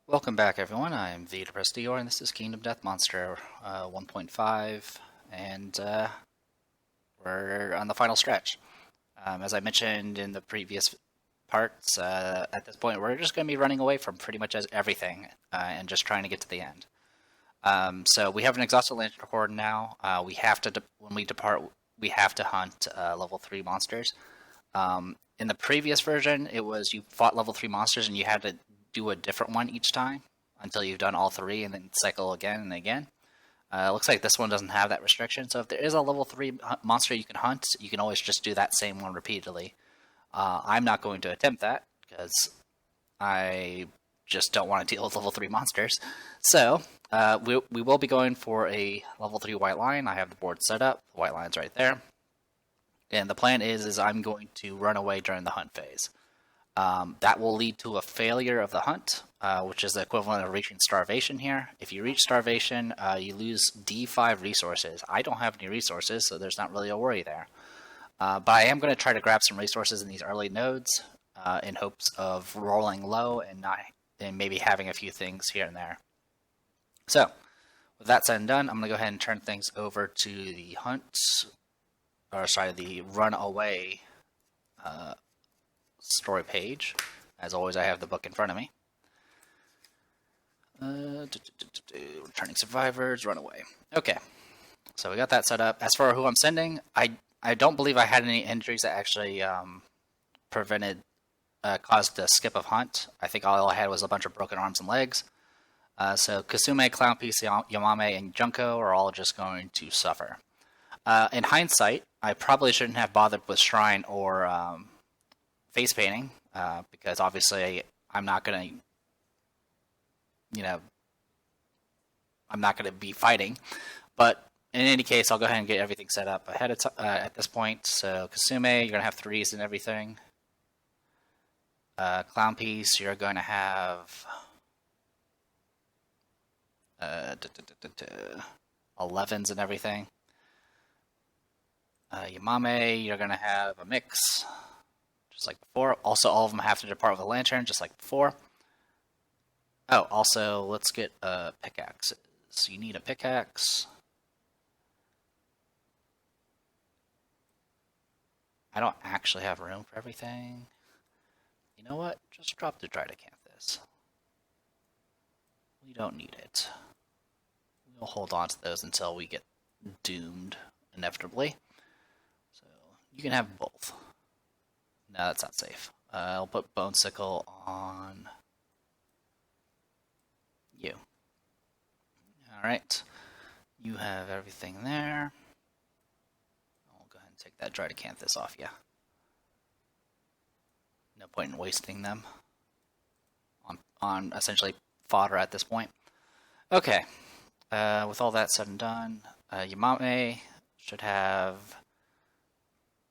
Welcome back, everyone. I'm the Depressed Dior, and this is Kingdom Death Monster 1.5, and we're on the final stretch. As I mentioned in the previous parts, at this point, we're just going to be running away from pretty much everything and just trying to get to the end. So we have an exhausted lantern horde now. We have to, when we depart, we have to hunt level 3 monsters. In the previous version, it was you fought level 3 monsters and you had to do a different one each time until you've done all 3 and then cycle again and again. It looks like this one doesn't have that restriction, so if there is a level 3 monster you can hunt, you can always just do that same one repeatedly. I'm not going to attempt that because I just don't want to deal with level 3 monsters. So we will be going for a level 3 white lion. I have the board set up. The white lion's right there. And the plan is I'm going to run away during the hunt phase. That will lead to a failure of the hunt, which is the equivalent of reaching starvation here. If you reach starvation, you lose D5 resources. I don't have any resources, so there's not really a worry there. But I am going to try to grab some resources in these early nodes in hopes of rolling low and maybe having a few things here and there. So, with that said and done, I'm going to go ahead and turn things over to the the Runaway story page. As always, I have the book in front of me. Returning survivors, Runaway. Okay, so we got that set up. As for who I'm sending, I don't believe I had any injuries that actually caused a skip of hunt. I think all I had was a bunch of broken arms and legs. So Kasume, Clownpiece, Yamame, and Junko are all just going to suffer. In hindsight, I probably shouldn't have bothered with Shrine or face painting, because obviously I'm not going to, I'm not going to be fighting. But in any case, I'll go ahead and get everything set up ahead of at this point. So Kasume, you're going to have 3s and everything. Clownpiece, you're going to have 11s and everything. Yamame, you're going to have a mix, just like before. Also, all of them have to depart with a lantern, just like before. Oh, also, let's get pickaxes. You need a pickaxe. I don't actually have room for everything. You know what? Just drop the Dridacanthus. We don't need it. We'll hold on to those until we get doomed, inevitably. So, you can have both. No, that's not safe. I'll put Bone Sickle on you. Alright. You have everything there. I'll go ahead and take that Dridacanthus off you. No point in wasting them on essentially fodder at this point. Okay. With all that said and done, Yamame should have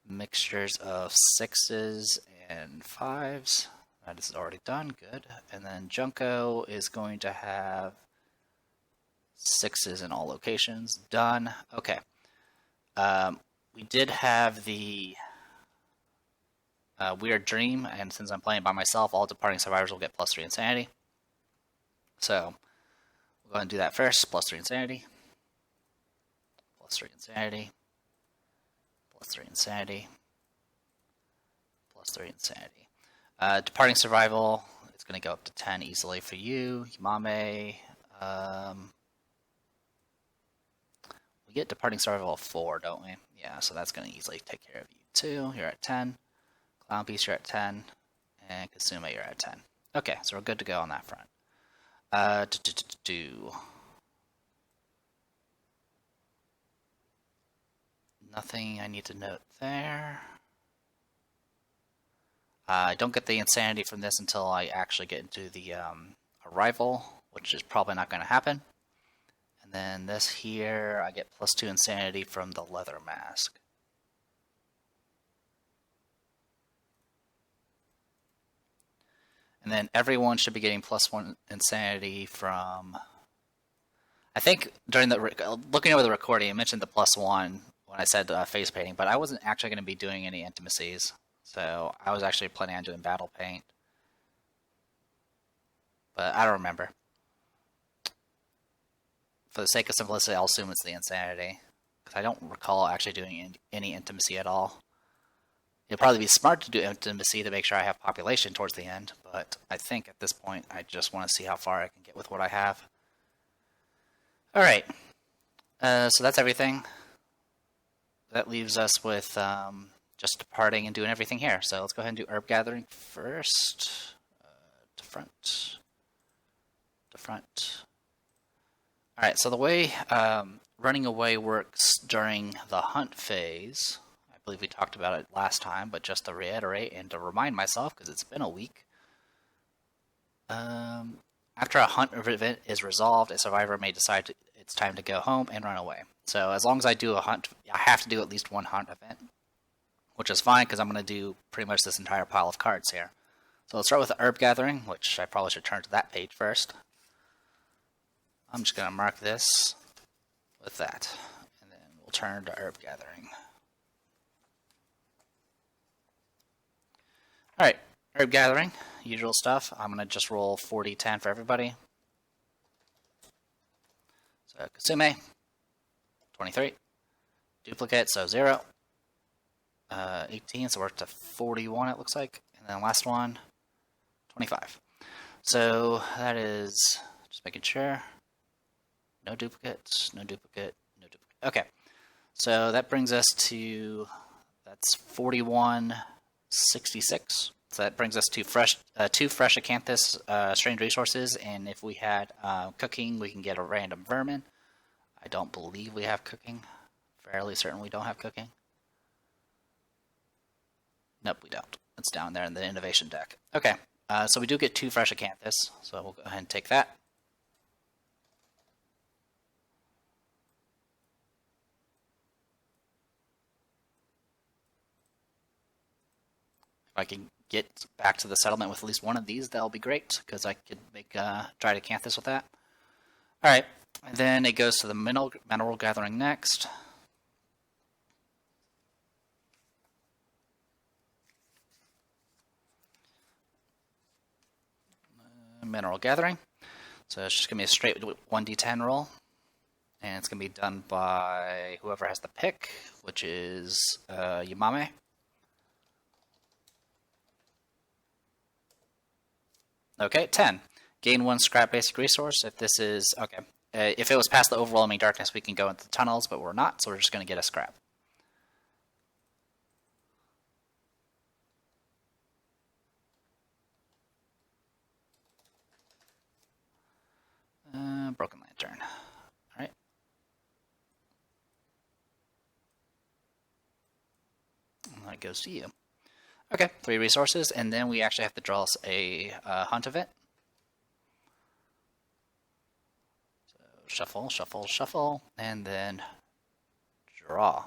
mixtures of 6s and 5s. That is already done. Good. And then Junko is going to have 6s in all locations. Done. Okay. We did have the Weird Dream, and since I'm playing by myself, all departing survivors will get +3 insanity. So, we'll go ahead and do that first. +3 insanity. +3 insanity. +3 insanity. +3 insanity. Departing survival, it's going to go up to 10 easily for you. Yamame, we get departing survival of 4, don't we? Yeah, so that's going to easily take care of you too. You're at 10. Clownpiece, you're at 10. And Kasume, you're at 10. Okay, so we're good to go on that front. Nothing I need to note there. I don't get the insanity from this until I actually get into the arrival, which is probably not going to happen. And then this here, I get +2 insanity from the leather mask. And then everyone should be getting +1 insanity from... I think during looking over the recording, I mentioned the +1 when I said face painting, but I wasn't actually going to be doing any intimacies. So I was actually planning on doing battle paint. but I don't remember. For the sake of simplicity, I'll assume it's the insanity, because I don't recall actually doing any intimacy at all. It'd probably be smart to do intimacy to make sure I have population towards the end, but I think at this point I just want to see how far I can get with what I have. Alright, so that's everything. That leaves us with just departing and doing everything here. So let's go ahead and do herb gathering first. To front. To front. Alright, so the way running away works during the hunt phase, I believe we talked about it last time, but just to reiterate and to remind myself, because it's been a week. After a hunt event is resolved, a survivor may decide it's time to go home and run away. So as long as I do a hunt, I have to do at least one hunt event, which is fine because I'm going to do pretty much this entire pile of cards here. So let's start with the herb gathering, which I probably should turn to that page first. I'm just going to mark this with that, and then we'll turn to herb gathering. Alright, herb gathering, usual stuff. I'm going to just roll 4d10 for everybody. So Kasume, 23. Duplicate, so 0. 18, so we're up to 41 it looks like. And then last one, 25. So that is, just making sure. No duplicates, no duplicate, no duplicate. Okay, so that brings us to, that's 4166. So that brings us to two fresh acanthus strange resources, and if we had cooking, we can get a random vermin. I don't believe we have cooking. Fairly certain we don't have cooking. Nope, we don't. It's down there in the innovation deck. Okay, so we do get two fresh acanthus, so we'll go ahead and take that. If I can get back to the settlement with at least one of these, that'll be great, because I could make dried acanthus with that. Alright, and then it goes to the mineral gathering next. Mineral gathering. So it's just going to be a straight 1d10 roll. And it's going to be done by whoever has the pick, which is Yamame. Okay, 10. Gain 1 scrap basic resource. If this is, okay. If it was past the overwhelming darkness, we can go into the tunnels, but we're not, so we're just going to get a scrap. Broken Lantern. Alright. And that goes to you. Okay, 3 resources, and then we actually have to draw us a hunt event. So shuffle, shuffle, shuffle, and then draw.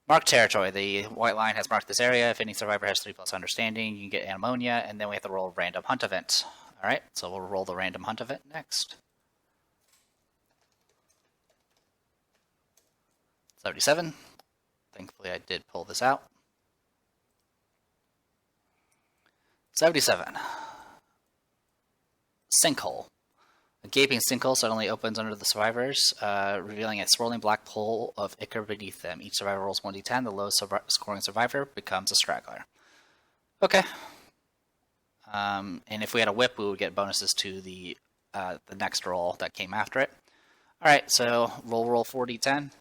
Mark territory. The white line has marked this area. If any survivor has 3+ understanding, you can get ammonia, and then we have to roll a random hunt event. Alright, so we'll roll the random hunt event next. 77. Thankfully I did pull this out. 77. Sinkhole. A gaping sinkhole suddenly opens under the survivors, revealing a swirling black pool of ichor beneath them. Each survivor rolls 1d10. The lowest scoring survivor becomes a straggler. Okay. And if we had a whip, we would get bonuses to the next roll that came after it. Alright, so roll 4d10.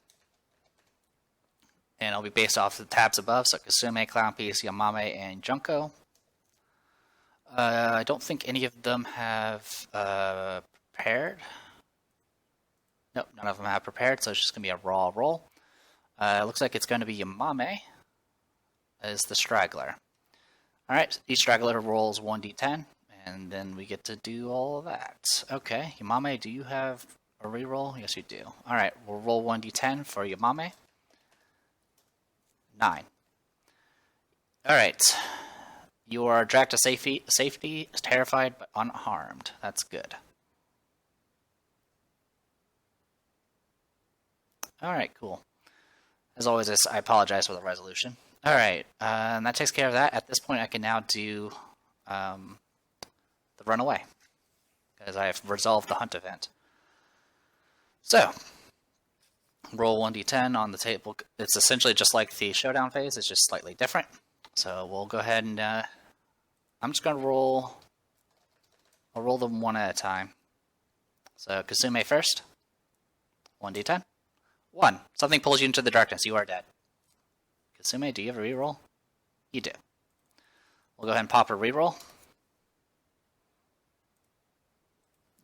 And it'll be based off the tabs above, so Kasume, Clownpiece, Yamame, and Junko. I don't think any of them have prepared. Nope, none of them have prepared, so it's just going to be a raw roll. It looks like it's going to be Yamame as the straggler. Alright, each straggler rolls 1d10, and then we get to do all of that. Okay, Yamame, do you have a reroll? Yes, you do. Alright, we'll roll 1d10 for Yamame. 9. Alright. You are dragged to safety, terrified but unharmed. That's good. Alright, cool. As always, I apologize for the resolution. Alright, and that takes care of that. At this point, I can now do the Runaway. as I have resolved the hunt event. So, roll 1d10 on the table. It's essentially just like the showdown phase, it's just slightly different. So we'll go ahead and I'm just going to roll. I'll roll them one at a time. So Kasume first. 1d10. 1. Something pulls you into the darkness. You are dead. Kasume, do you have a reroll? You do. We'll go ahead and pop a reroll.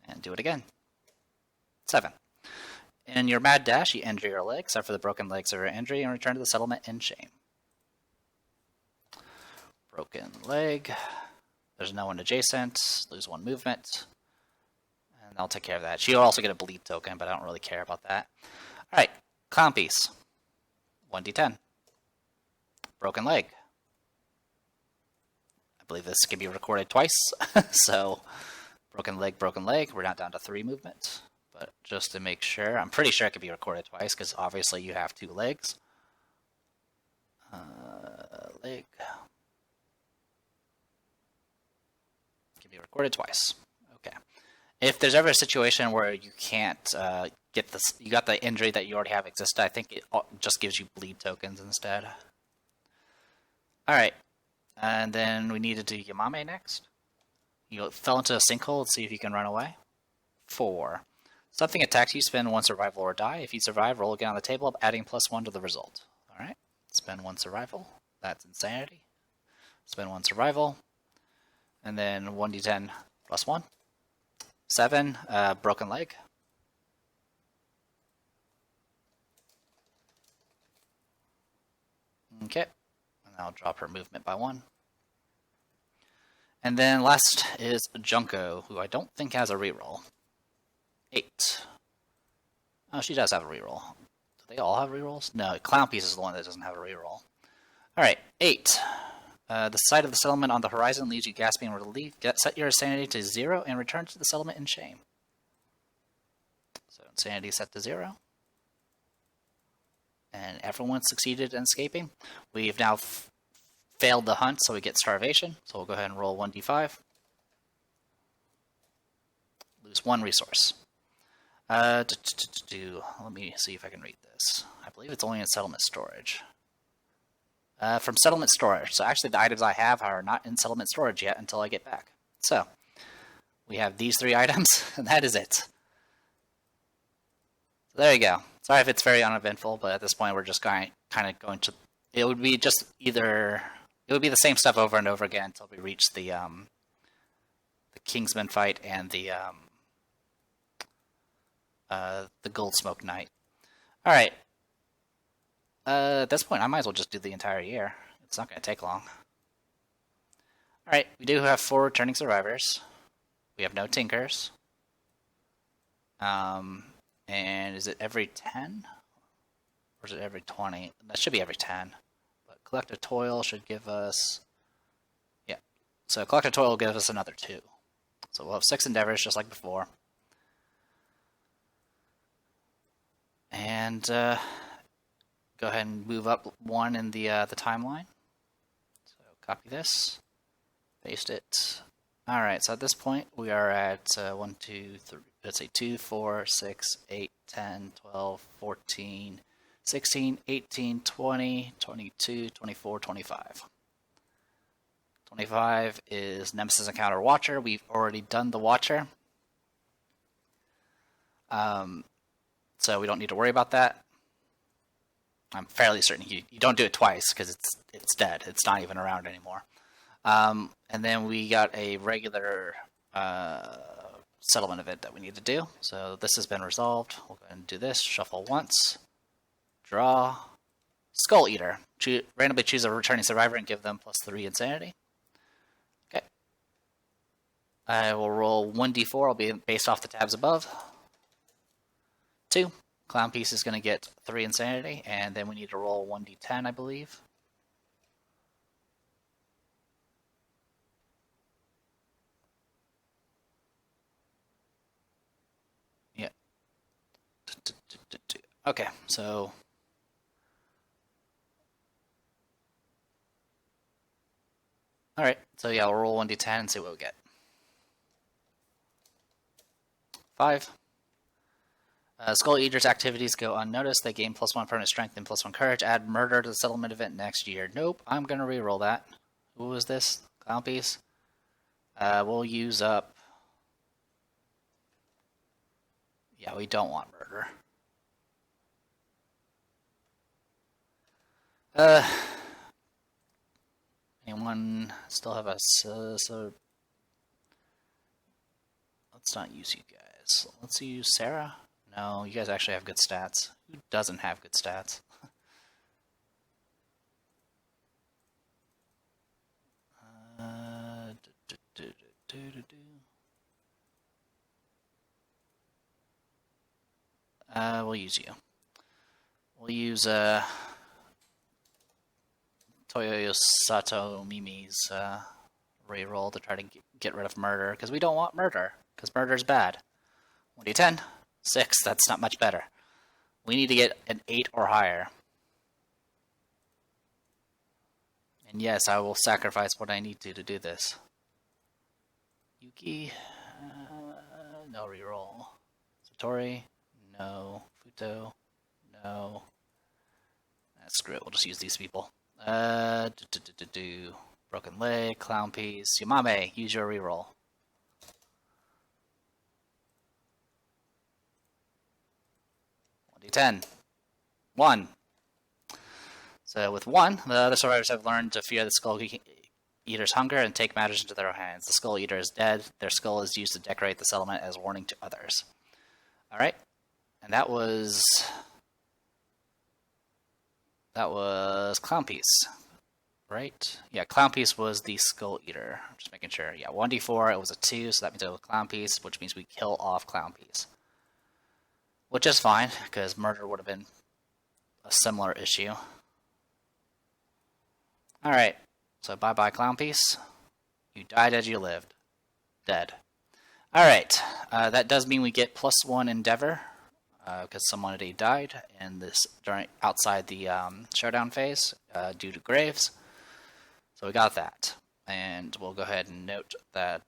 And do it again. 7. In your mad dash, you injure your leg, except for the broken legs of your injury, and return to the settlement in shame. Broken leg. There's no one adjacent. Lose 1 movement. And I'll take care of that. She'll also get a bleed token, but I don't really care about that. Alright, clown piece. 1d10. Broken leg. I believe this can be recorded twice. So, broken leg. We're not down to 3 movement. But just to make sure, I'm pretty sure it can be recorded twice, because obviously you have 2 legs. Leg. Can be recorded twice. Okay. If there's ever a situation where you can't get this, you got the injury that you already have exist, I think it just gives you bleed tokens instead. Alright. And then we need to do Yamame next. You fell into a sinkhole. Let's see if you can run away. 4. Something attacks you, spend 1 survival or die. If you survive, roll again on the table, adding +1 to the result. Alright. Spend 1 survival. That's insanity. Spend 1 survival. And then 1d10 +1. 7. Broken leg. Okay. And I'll drop her movement by 1. And then last is Junko, who I don't think has a reroll. 8. Oh, she does have a reroll. Do they all have rerolls? No, Clown Piece is the one that doesn't have a reroll. Alright, 8. The sight of the settlement on the horizon leaves you gasping in relief. Set your insanity to 0 and return to the settlement in shame. So insanity set to 0. And everyone succeeded in escaping. We've now failed the hunt, so we get starvation. So we'll go ahead and roll 1d5. Lose 1 resource. Let me see if I can read this. I believe it's only in settlement storage. From settlement storage. So actually the items I have are not in settlement storage yet until I get back. So, we have these 3 items, and that is it. So there you go. Sorry if it's very uneventful, but at this point we're just kind of going to... It would be just either... It would be the same stuff over and over again until we reach the Kingsman fight and the Gold Smoke Knight. Alright. At this point, I might as well just do the entire year. It's not going to take long. Alright, we do have 4 returning survivors. We have no Tinkers. And is it every 10? Or is it every 20? That should be every 10. But Collective Toil should give us... Yeah. So Collective Toil will give us another 2. So we'll have 6 endeavors, just like before. And go ahead and move up 1 in the timeline. So copy this, paste it. All right. So at this point, we are at 1, 2, 3. Let's say 2, 4, 6, 8, 10, 12, 14, 16, 18, 20, 22, 24, 25. 25 is Nemesis Encounter Watcher. We've already done the Watcher. So we don't need to worry about that. I'm fairly certain you don't do it twice because it's dead. It's not even around anymore. And then we got a regular settlement event that we need to do. So this has been resolved. We'll go ahead and do this. Shuffle once. Draw. Skull Eater. Randomly choose a returning survivor and give them +3 insanity. Okay. I will roll 1d4. I'll be based off the tabs above. 2. Clown Piece is going to get 3 insanity, and then we need to roll 1d10, I believe. Yeah. Okay, so... Alright, so yeah, we'll roll 1d10 and see what we get. 5. Skull Eater's activities go unnoticed. They gain +1 permanent strength and +1 courage. Add murder to the settlement event next year. Nope, I'm going to reroll that. Who was this? Clown piece? We'll use up... Yeah, we don't want murder. Anyone still have a... So let's not use you guys. Let's use Sarah. No, you guys actually have good stats. Who doesn't have good stats? We'll use you. We'll use Toyo Sato Mimi's reroll to try to get rid of murder, because we don't want murder, because murder's bad. 1d10, 6, that's not much better. We need to get an 8 or higher. And yes, I will sacrifice what I need to do this. Yuki, no reroll. Satori, no. Futo, no. Screw it, we'll just use these people. Broken leg, clown piece. Yamame, use your reroll. D10. 1. So with 1, the other survivors have learned to fear the Skull Eater's hunger and take matters into their own hands. The Skull Eater is dead. Their skull is used to decorate the settlement as warning to others. Alright. And that was Clown Piece. Right? Yeah, Clown Piece was the Skull Eater. I'm just making sure. Yeah, 1d4, it was a 2, so that means it was Clown Piece, which means we kill off Clown Piece. Which is fine, because murder would have been a similar issue. Alright, so bye-bye Clown Piece. You died as you lived. Dead. Alright, that does mean we get +1 Endeavor, because someone already died in this outside the showdown phase due to graves. So we got that. And we'll go ahead and note that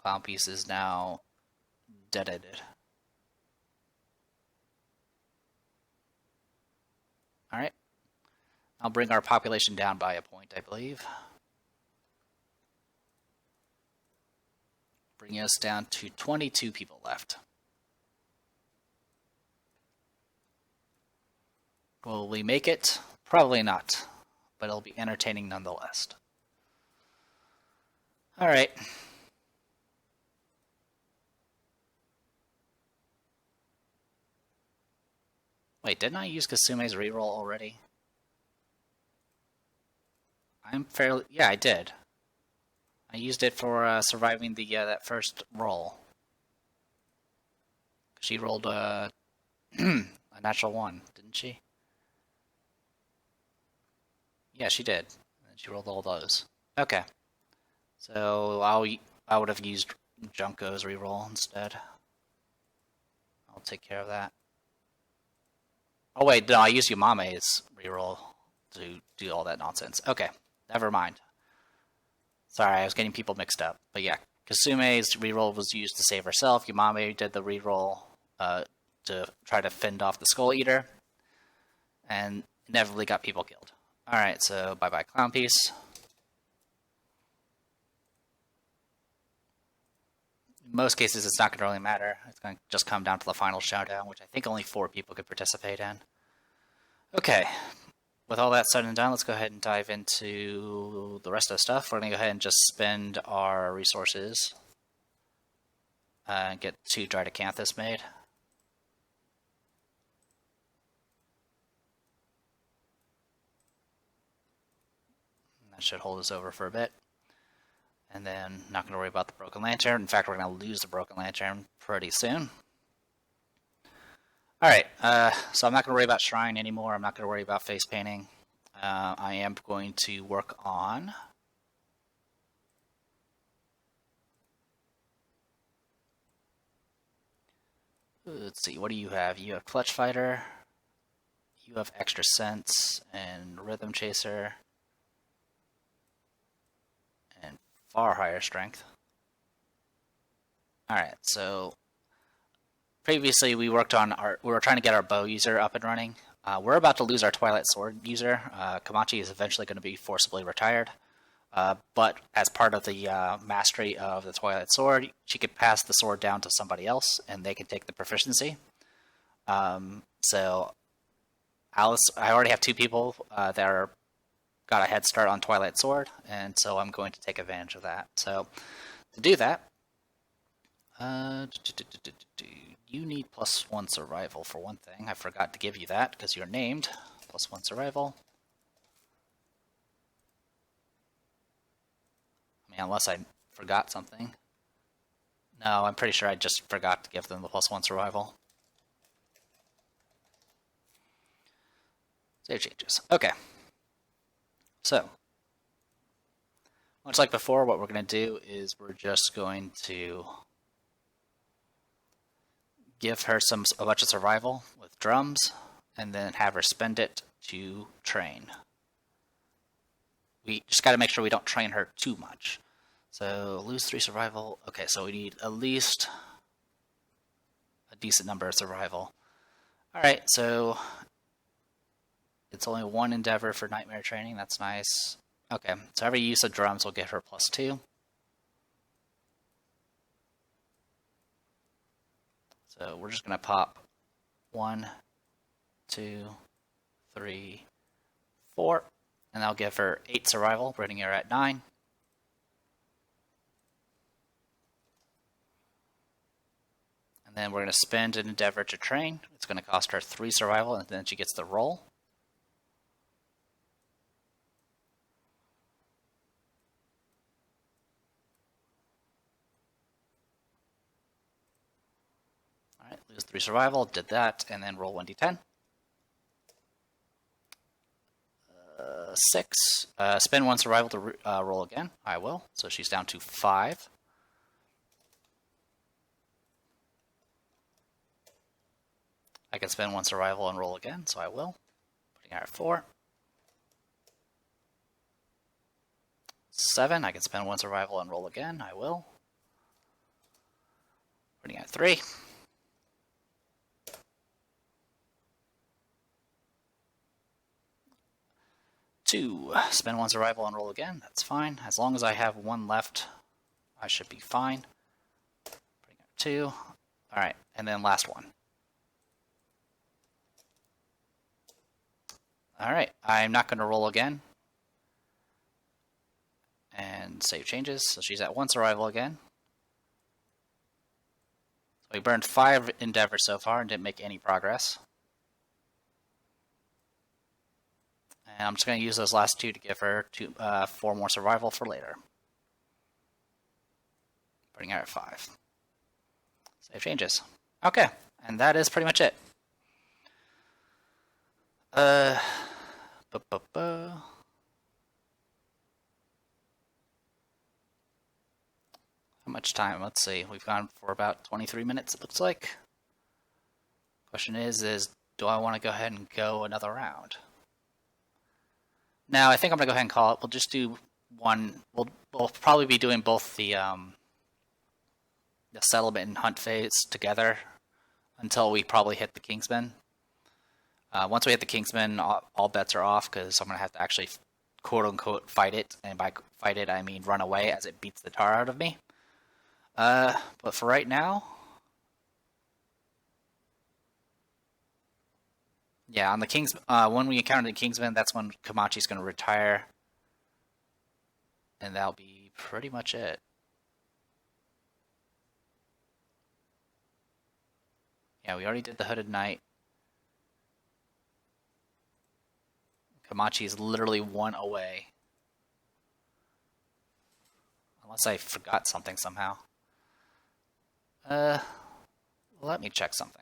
Clown Piece is now deaded. Alright. I'll bring our population down by a point, I believe. Bringing us down to 22 people left. Will we make it? Probably not, but it'll be entertaining nonetheless. Alright. Wait, didn't I use Kasume's reroll already? I'm fairly... Yeah, I did. I used it for surviving the that first roll. She rolled a natural 1, didn't she? Yeah, she did. And she rolled all those. Okay. So I would have used Junko's reroll instead. I'll take care of that. Oh wait, no, I used Yamame's reroll to do all that nonsense. Okay, never mind. Sorry, I was getting people mixed up. But yeah, Kasume's reroll was used to save herself. Yamame did the reroll to try to fend off the Skull Eater, and inevitably got people killed. Alright, so bye-bye Clown Piece. In most cases, it's not going to really matter. It's going to just come down to the final showdown, which I think only 4 people could participate in. Okay, with all that said and done, let's go ahead and dive into the rest of the stuff. We're going to go ahead and just spend our resources and get 2 Dridecanthus made. That should hold us over for a bit. And then, not going to worry about the Broken Lantern. In fact, we're going to lose the Broken Lantern pretty soon. Alright, so I'm not going to worry about Shrine anymore. I'm not going to worry about face painting. I am going to work on... Let's see, what do you have? You have Clutch Fighter. You have Extra Sense and Rhythm Chaser. And far higher strength. Alright, so previously we were trying to get our bow user up and running. We're about to lose our Twilight Sword user. Komachi is eventually going to be forcibly retired. But as part of the mastery of the Twilight Sword, she could pass the sword down to somebody else, and they can take the proficiency. So Alice, I already have 2 people that got a head start on Twilight Sword, and so I'm going to take advantage of that. So to do that, you need +1 survival for one thing. I forgot to give you that because you're named. +1 survival. I mean, unless I forgot something. No, I'm pretty sure I just forgot to give them the +1 survival. Save changes. Okay. So, much like before, what we're going to do is we're just going to give her a bunch of survival with drums, and then have her spend it to train. We just got to make sure we don't train her too much. So, lose 3 survival. Okay, so we need at least a decent number of survival. Alright, so it's only 1 endeavor for nightmare training. That's nice. Okay, so every use of drums will give her +2. So we're just going to pop 1, 2, 3, 4, and that'll give her 8 survival, bringing her at 9. And then we're going to spend an endeavor to train. It's going to cost her 3 survival, and then she gets the roll. Alright, lose 3 survival, did that, and then roll 1d10. 6. Spend 1 survival to roll again. I will. So she's down to 5. I can spend 1 survival and roll again, so I will. Putting her at 4. 7. I can spend 1 survival and roll again. I will. Putting her at 3. 2. Spend 1 survival and roll again. That's fine. As long as I have 1 left, I should be fine. Putting her at 2. Alright, and then last one. Alright, I'm not going to roll again. And save changes. So she's at 1 survival again. So we burned 5 endeavors so far and didn't make any progress. And I'm just going to use those last 2 to give her 4 more survival for later. Putting her at 5. Save changes. Okay, and that is pretty much it. How much time? Let's see. We've gone for about 23 minutes, it looks like. Question is do I want to go ahead and go another round? Now, I think I'm going to go ahead and call it. We'll just do one. We'll probably be doing both the settlement and hunt phase together until we probably hit the Kingsmen. Once we hit the Kingsmen, all bets are off because I'm going to have to actually quote-unquote fight it. And by fight it, I mean run away as it beats the tar out of me. But for right now, yeah, on the when we encounter the Kingsmen, that's when Komachi's going to retire. And that'll be pretty much it. Yeah, we already did the Hooded Knight. Komachi is literally 1 away. Unless I forgot something somehow. Let me check something.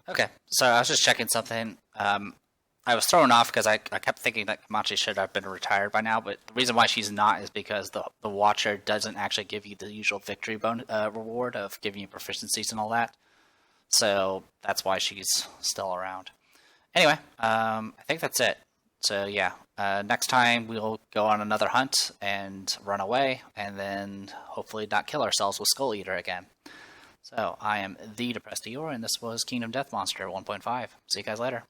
Okay, so I was just checking something. I was thrown off because I kept thinking that Komachi should have been retired by now, but the reason why she's not is because the Watcher doesn't actually give you the usual victory reward of giving you proficiencies and all that. So that's why she's still around. Anyway, I think that's it. So yeah, next time we'll go on another hunt and run away, and then hopefully not kill ourselves with Skull Eater again. So I am the Depressed Eeyore, and this was Kingdom Death Monster 1.5. See you guys later.